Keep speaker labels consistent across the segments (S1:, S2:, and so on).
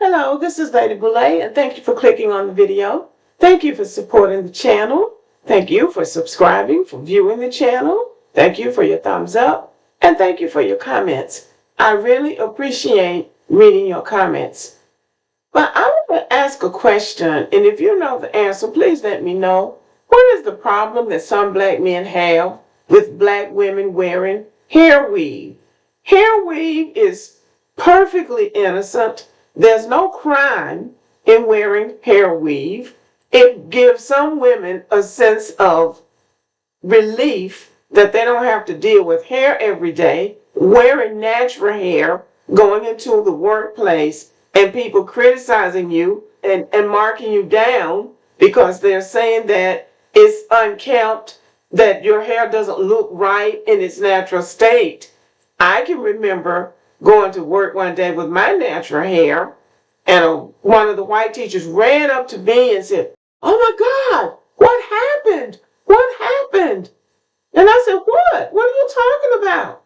S1: Hello, this is Lady Boulay, and thank you for clicking on the video. Thank you for supporting the channel. Thank you for subscribing, for viewing the channel. Thank you for your thumbs up, and thank you for your comments. I really appreciate reading your comments. But I want to ask a question, and if you know the answer, please let me know. What is the problem that some black men have with black women wearing hair weave? Hair weave is perfectly innocent. There's no crime in wearing hair weave. It gives some women a sense of relief that they don't have to deal with hair every day, wearing natural hair, going into the workplace, and people criticizing you and marking you down because they're saying that it's unkempt, that your hair doesn't look right in its natural state. I can remember going to work one day with my natural hair, and one of the white teachers ran up to me and said, "Oh my God, what happened? What happened?" And I said, "What? What are you talking about?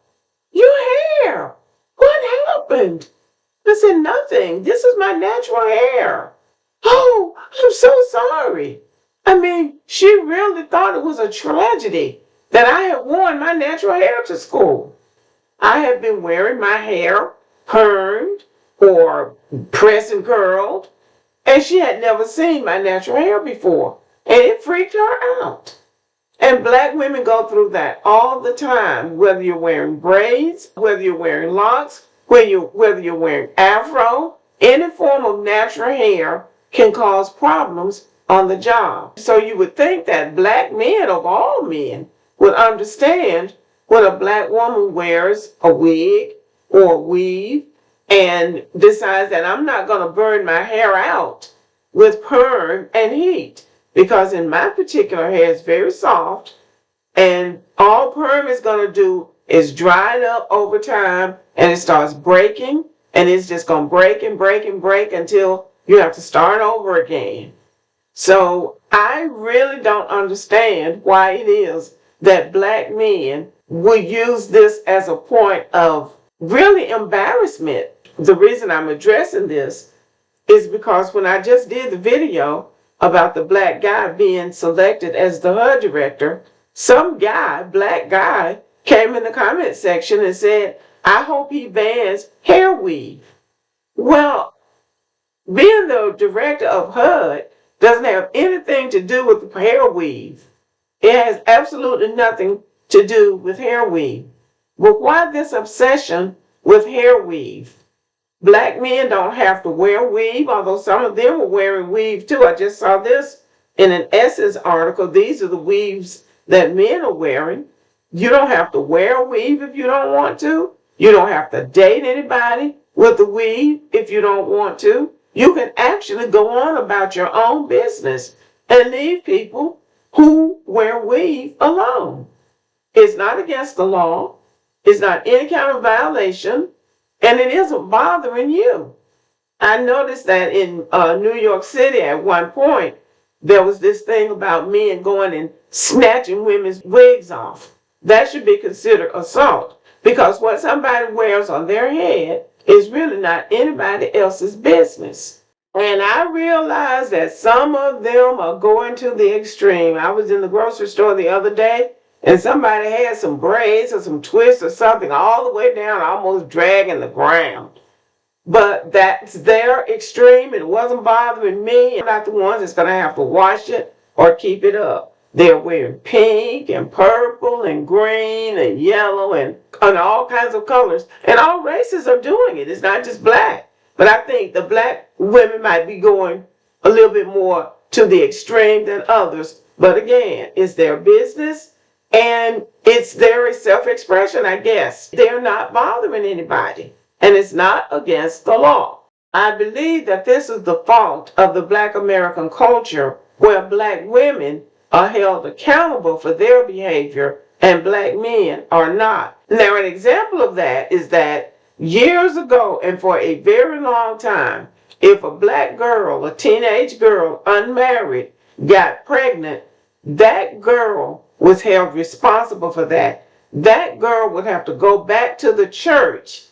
S1: Your hair. What happened?" I said, "Nothing. This is my natural hair." "Oh, I'm so sorry." I mean, she really thought it was a tragedy that I had worn my natural hair to school. I had been wearing my hair permed or pressed and curled, and she had never seen my natural hair before, and it freaked her out. And black women go through that all the time, whether you're wearing braids, whether you're wearing locks, whether you're wearing afro, any form of natural hair can cause problems on the job. So you would think that black men, of all men, would understand when a black woman wears a wig or a weave and decides that I'm not going to burn my hair out with perm and heat, because in my particular hair it's very soft, and all perm is going to do is dry it up over time, and it starts breaking, and it's just going to break and break and break until you have to start over again. So I really don't understand why it is that black men would use this as a point of really embarrassment. The reason I'm addressing this is because when I just did the video about the black guy being selected as the HUD director, some guy, black guy, came in the comment section and said, "I hope he bans hair weave." Well, being the director of HUD doesn't have anything to do with the hair weave. It has absolutely nothing to do with hair weave. But why this obsession with hair weave? Black men don't have to wear weave, although some of them were wearing weave too. I just saw this in an Essence article. These are the weaves that men are wearing. You don't have to wear a weave if you don't want to. You don't have to date anybody with a weave if you don't want to. You can actually go on about your own business and leave people who wear weave alone. It's not against the law. It's not any kind of violation, and it isn't bothering you. I noticed that in New York City at one point, there was this thing about men going and snatching women's wigs off. That should be considered assault, because what somebody wears on their head is really not anybody else's business. And I realize that some of them are going to the extreme. I was in the grocery store the other day, and somebody had some braids or some twists or something all the way down, almost dragging the ground. But that's their extreme. It wasn't bothering me. I'm not the ones that's going to have to wash it or keep it up. They're wearing pink and purple and green and yellow and all kinds of colors. And all races are doing it. It's not just black. But I think the black women might be going a little bit more to the extreme than others. But again, it's their business and it's their self-expression, I guess. They're not bothering anybody, and it's not against the law. I believe that this is the fault of the Black American culture, where black women are held accountable for their behavior and black men are not. Now, an example of that is that years ago and for a very long time, if a black girl, a teenage girl, unmarried, got pregnant, that girl was held responsible for that. That girl would have to go back to the church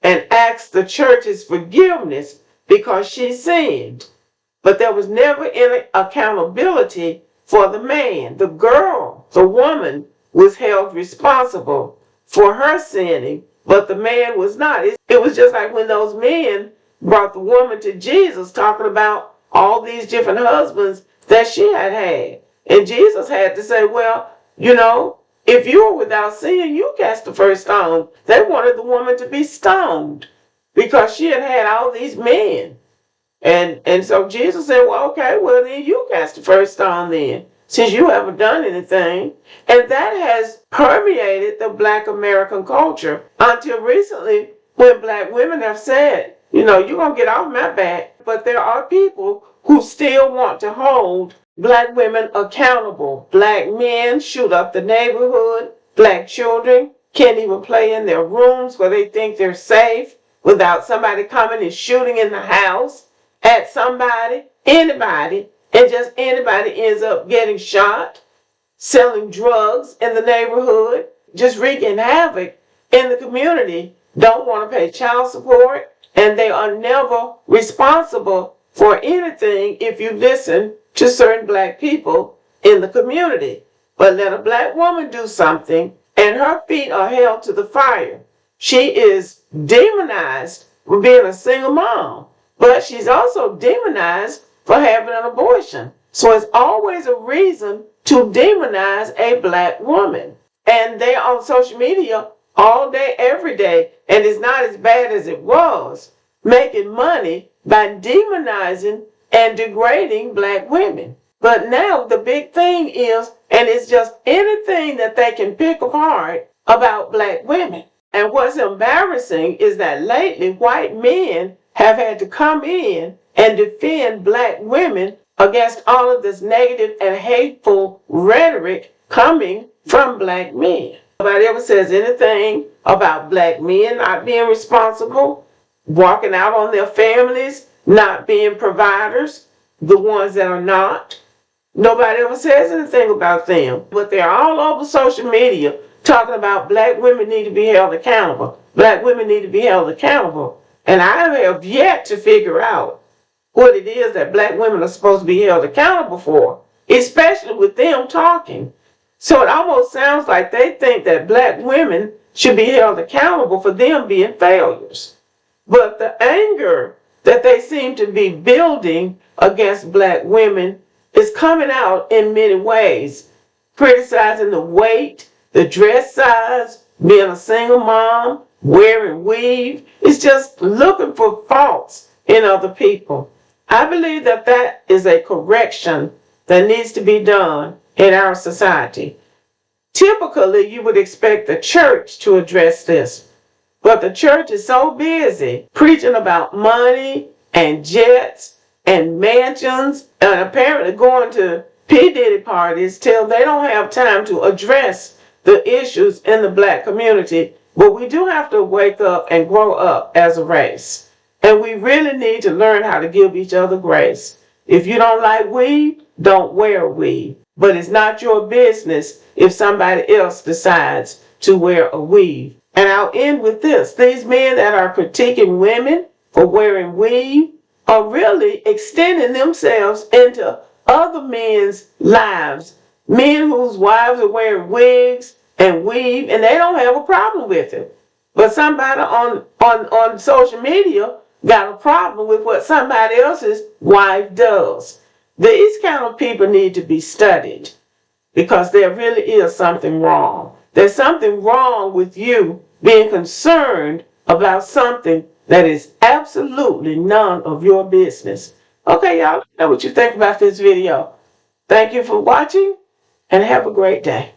S1: and ask the church's forgiveness because she sinned. But there was never any accountability for the man. The girl, the woman, was held responsible for her sinning, but the man was not. It was just like when those men brought the woman to Jesus talking about all these different husbands that she had had. And Jesus had to say, well, if you were without sin, you cast the first stone. They wanted the woman to be stoned because she had had all these men. And so Jesus said, well, okay, well then you cast the first stone then, since you haven't done anything. And that has permeated the Black American culture until recently, when Black women have said, you're going to get off my back. But there are people who still want to hold Black women accountable. Black men shoot up the neighborhood. Black children can't even play in their rooms where they think they're safe without somebody coming and shooting in the house at somebody, anybody, and just anybody ends up getting shot, selling drugs in the neighborhood, just wreaking havoc in the community, don't want to pay child support, and they are never responsible for anything if you listen to certain Black people in the community. But let a Black woman do something, and her feet are held to the fire. She is demonized for being a single mom. But she's also demonized for having an abortion. So it's always a reason to demonize a Black woman. And they're on social media all day, every day, and it's not as bad as it was, making money by demonizing and degrading Black women. But now the big thing is, and it's just anything that they can pick apart about Black women. And what's embarrassing is that lately white men have had to come in and defend Black women against all of this negative and hateful rhetoric coming from Black men. Nobody ever says anything about Black men not being responsible, walking out on their families, not being providers, the ones that are not. Nobody ever says anything about them. But they're all over social media talking about Black women need to be held accountable. Black women need to be held accountable. And I have yet to figure out what it is that Black women are supposed to be held accountable for, especially with them talking. So it almost sounds like they think that Black women should be held accountable for them being failures. But the anger that they seem to be building against Black women is coming out in many ways, criticizing the weight, the dress size, being a single mom, wearing weave. It's just looking for faults in other people. I believe that that is a correction that needs to be done in our society. Typically, you would expect the church to address this, but the church is so busy preaching about money and jets and mansions and apparently going to P. Diddy parties till they don't have time to address the issues in the Black community. But we do have to wake up and grow up as a race. And we really need to learn how to give each other grace. If you don't like weave, don't wear weave. But it's not your business if somebody else decides to wear a weave. And I'll end with this. These men that are critiquing women for wearing weave are really extending themselves into other men's lives. Men whose wives are wearing wigs and weave, and they don't have a problem with it. But somebody on social media got a problem with what somebody else's wife does. These kind of people need to be studied because there really is something wrong. There's something wrong with you being concerned about something that is absolutely none of your business. Okay, y'all, let me know what you think about this video. Thank you for watching and have a great day.